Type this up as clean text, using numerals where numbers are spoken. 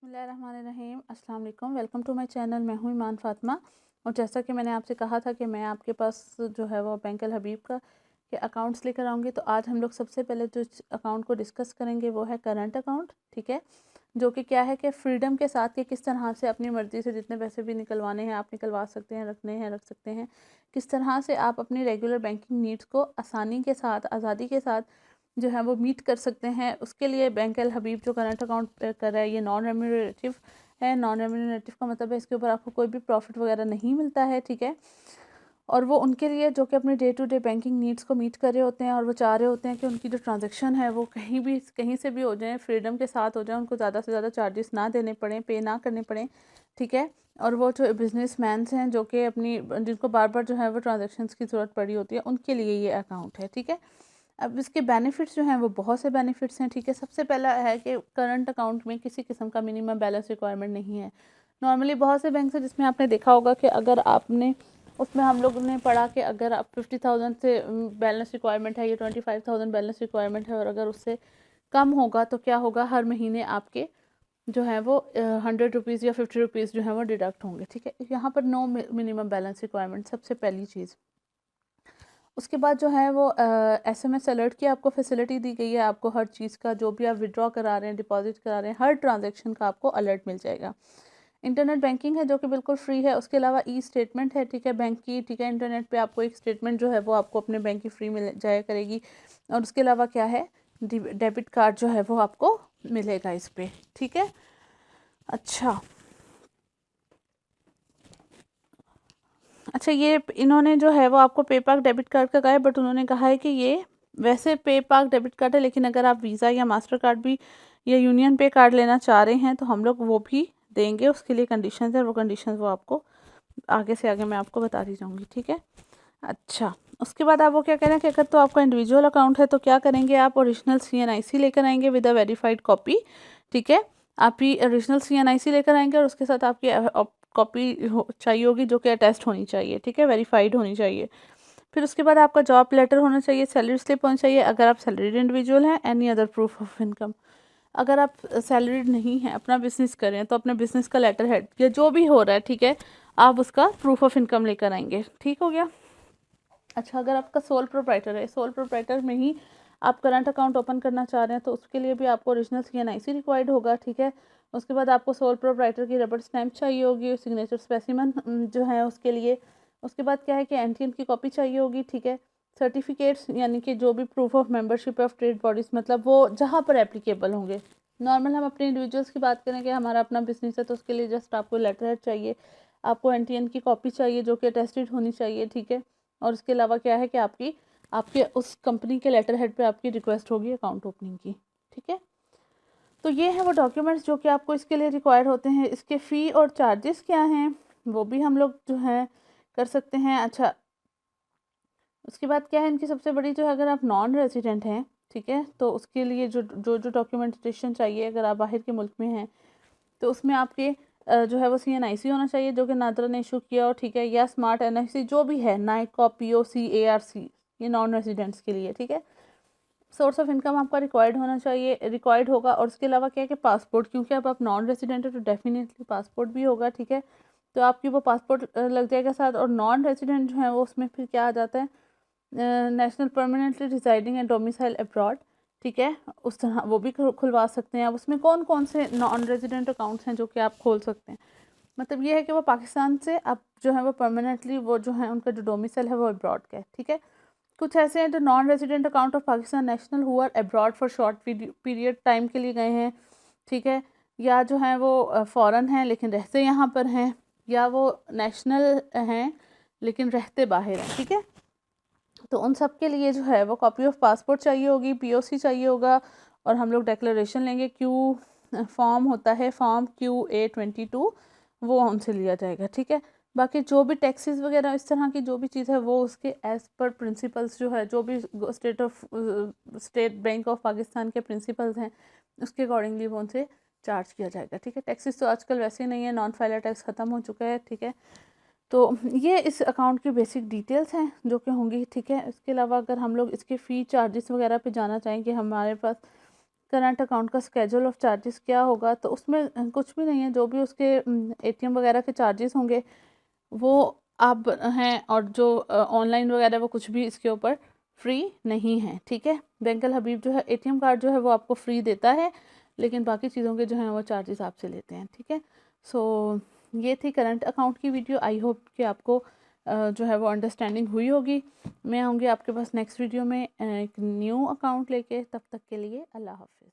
बिस्मिल्लाहिर्रहमानिर्रहीम अस्सलाम वालेकुम। Welcome to my channel. मैं हूँ ईमान फ़ातिमा। और जैसा कि मैंने आपसे कहा था कि मैं आपके पास जो है वो बैंक अल हबीब का के अकाउंट्स लेकर आऊँगी। तो आज हम लोग सबसे पहले जो अकाउंट को डिस्कस करेंगे वो है करंट अकाउंट, ठीक है। जो कि क्या है कि फ्रीडम के साथ कि किस तरह से अपनी मर्ज़ी से जितने पैसे भी निकलवाने हैं आप निकलवा सकते हैं, रखने हैं रख सकते हैं। किस तरह से आप अपनी रेगुलर बैंकिंग नीड्स को आसानी के साथ, आज़ादी के साथ जो है वो मीट कर सकते हैं। उसके लिए बैंक अल हबीब जो करंट अकाउंट कर रहा है ये नॉन रेम्यूनरेटिव है। नॉन रेम्यूनरेटिव का मतलब है इसके ऊपर आपको कोई भी प्रॉफिट वगैरह नहीं मिलता है, ठीक है। और वो उनके लिए जो कि अपने day to day banking needs को मीट कर रहे होते हैं और वो चाह रहे होते हैं कि उनकी जो ट्रांजैक्शन है वो कहीं से भी हो जाए, फ्रीडम के साथ हो जाए, उनको ज़्यादा से ज़्यादा चार्जेस ना देने पड़ें, पे ना करने पड़ें, ठीक है। और वो जो बिजनेसमैन्स हैं जो कि जिनको बार बार जो है वो ट्रांजेक्शन्स की ज़रूरत पड़ी होती है, उनके लिए ये अकाउंट है, ठीक है। अब इसके बेनिफिट्स जो हैं वो बहुत से बेनिफिट्स हैं, ठीक है। सबसे पहला है कि करंट अकाउंट में किसी किस्म का मिनिमम बैलेंस रिक्वायरमेंट नहीं है। नॉर्मली बहुत से बैंक हैं जिसमें आपने देखा होगा कि अगर आपने उसमें हम लोग ने पढ़ा कि अगर आप 50,000 से बैलेंस रिक्वायरमेंट है या 25,000 बैलेंस रिक्वायरमेंट है और अगर उससे कम होगा तो क्या होगा, हर महीने आपके जो है वो 100 रुपीज़ या 50 रुपीज़ जो है वो डिडक्ट होंगे, ठीक है। यहाँ पर नो मिनिमम बैलेंस रिक्वायरमेंट सबसे पहली चीज़। उसके बाद जो है वो एसएमएस अलर्ट की आपको फैसिलिटी दी गई है। आपको हर चीज़ का जो भी आप विड्रॉ करा रहे हैं, डिपॉजिट करा रहे हैं, हर ट्रांजैक्शन का आपको अलर्ट मिल जाएगा। इंटरनेट बैंकिंग है जो कि बिल्कुल फ्री है। उसके अलावा ई स्टेटमेंट है, ठीक है, बैंक की, ठीक है। इंटरनेट पे आपको एक स्टेटमेंट जो है वो आपको अपने बैंक की फ्री मिल जाया करेगी। और उसके अलावा क्या है, डेबिट कार्ड जो है वो आपको मिलेगा इस पर, ठीक है। अच्छा अच्छा, ये इन्होंने जो है वो आपको पे पाक डेबिट कार्ड का कहा है, बट उन्होंने कहा है कि ये वैसे पे पाक डेबिट कार्ड है, लेकिन अगर आप वीज़ा या मास्टर कार्ड भी या यूनियन पे कार्ड लेना चाह रहे हैं तो हम लोग वो भी देंगे। उसके लिए कंडीशंस है, वो कंडीशंस वो आपको आगे से आगे मैं आपको बताती जाऊँगी, ठीक है। अच्छा, उसके बाद आप वो क्या कह रहे हैं कि अगर तो आपका इंडिविजुअल अकाउंट है तो क्या करेंगे, आप ओरिजिनल CNIC लेकर आएंगे विद अ वेरीफाइड कॉपी, ठीक है। आप ही ओरिजिनल CNIC लेकर आएंगे और उसके साथ आपकी कॉपी चाहिए होगी जो कि अटेस्ट होनी चाहिए, ठीक है, वेरीफाइड होनी चाहिए। फिर उसके बाद आपका जॉब लेटर होना चाहिए, सैलरी स्लिप होनी चाहिए अगर आप सैलरीड इंडिविजुअल हैं, any other proof of income. अगर आप सैलरीड नहीं हैं, अपना बिजनेस करें, तो अपने बिजनेस का लेटर हेड या जो भी हो रहा है, ठीक है, आप उसका प्रूफ ऑफ इनकम लेकर आएंगे, ठीक हो गया। अच्छा, अगर आपका सोल प्रोप्राइटर है, सोल प्रोप्राइटर में ही आप करंट अकाउंट ओपन करना चाह रहे हैं तो उसके लिए भी आपको ओरिजिनल CNIC रिक्वायर्ड होगा, ठीक है। उसके बाद आपको सोल प्रोप्राइटर की रबड़ स्टैम्प चाहिए होगी, सिग्नेचर स्पेसिमन जो है उसके लिए। उसके बाद क्या है कि NTN की कॉपी चाहिए होगी, ठीक है। सर्टिफिकेट्स यानी कि जो भी proof of membership of trade bodies, मतलब वो जहाँ पर एप्लीकेबल होंगे। नॉर्मल हम अपने इंडिविजुअल्स की बात करें कि हमारा अपना बिजनेस है तो उसके लिए जस्ट आपको लेटर हेड चाहिए, आपको NTN की कॉपी चाहिए जो कि अटेस्टेड होनी चाहिए, ठीक है। और उसके अलावा क्या है कि आपके उस कंपनी के लेटर हेड पे आपकी रिक्वेस्ट होगी अकाउंट ओपनिंग की, ठीक है। तो ये हैं वो डॉक्यूमेंट्स जो कि आपको इसके लिए रिक्वायर्ड होते हैं। इसके फ़ी और चार्जेस क्या हैं वो भी हम लोग जो है कर सकते हैं। अच्छा, उसके बाद क्या है, इनकी सबसे बड़ी जो है, अगर आप नॉन रेजिडेंट हैं, ठीक है, तो उसके लिए जो डॉक्यूमेंटेशन चाहिए, अगर आप बाहर के मुल्क में हैं तो उसमें आपके जो है वो CNIC होना चाहिए जो कि नादरा ने इशू किया हो, ठीक है, या स्मार्ट NFC जो भी है, नाइका, POC, ARC, ये नॉन रेजिडेंट्स के लिए, ठीक है। सोर्स ऑफ इनकम आपका रिक्वायर्ड होना चाहिए, रिक्वायर्ड होगा। और उसके अलावा क्या है कि पासपोर्ट, क्योंकि अब आप नॉन रेजिडेंट है तो डेफिनेटली पासपोर्ट भी होगा, ठीक है। तो आपकी वो पासपोर्ट लग जाएगा साथ। और नॉन रेजिडेंट जो है वो उसमें फिर क्या आ जाता है, national permanently residing and domicile abroad, ठीक है, उस तरह वो भी खुलवा सकते हैं आप। उसमें कौन कौन से नॉन रेजिडेंट अकाउंट्स हैं जो कि आप खोल सकते हैं, मतलब ये है कि वो पाकिस्तान से आप जो है वो परमानेंटली वो जो है उनका जो डोमिसाइल है वो अब्रॉड का है, ठीक है। कुछ ऐसे हैं जो non resident account of Pakistan national who are abroad for short period time के लिए गए हैं, ठीक है, या जो है वो फ़ॉरन हैं लेकिन रहते यहाँ पर हैं, या वो नेशनल हैं लेकिन रहते बाहर हैं, ठीक है। तो उन सब के लिए जो है वो कॉपी ऑफ पासपोर्ट चाहिए होगी, POC चाहिए होगा। और हम लोग डिक्लेरेशन लेंगे, फॉर्म होता है, फॉर्म QA-22, वो उनसे लिया जाएगा, ठीक है। बाकी जो भी टैक्सेस वगैरह इस तरह की जो भी चीज़ है वो उसके एज़ पर प्रिंसिपल्स जो है, जो भी स्टेट बैंक ऑफ पाकिस्तान के प्रिंसिपल्स हैं उसके अकॉर्डिंगली वो उनसे चार्ज किया जाएगा, ठीक है। टैक्सेस तो आजकल वैसे ही नहीं है, नॉन फाइलर टैक्स ख़त्म हो चुका है, ठीक है। तो ये इस अकाउंट की बेसिक डिटेल्स हैं जो कि होंगी, ठीक है। इसके अलावा अगर हम लोग इसके फ़ी चार्जेस वगैरह पे जाना चाहें कि हमारे पास करंट अकाउंट का स्केड्यूल ऑफ चार्जेस क्या होगा, तो उसमें कुछ भी नहीं है। जो भी उसके एटीएम वगैरह के चार्जेस होंगे वो आप हैं, और जो ऑनलाइन वगैरह वो कुछ भी इसके ऊपर फ्री नहीं है, ठीक है। बैंक अल हबीब जो है एटीएम कार्ड जो है वो आपको फ्री देता है, लेकिन बाकी चीज़ों के जो हैं वो चार्जेस आपसे लेते हैं, ठीक है। सो ये थी करंट अकाउंट की वीडियो। आई होप कि आपको जो है वो अंडरस्टैंडिंग हुई होगी। मैं आऊँगी आपके पास नेक्स्ट वीडियो में एक न्यू अकाउंट लेके। तब तक के लिए अल्लाह हाफ़िज़।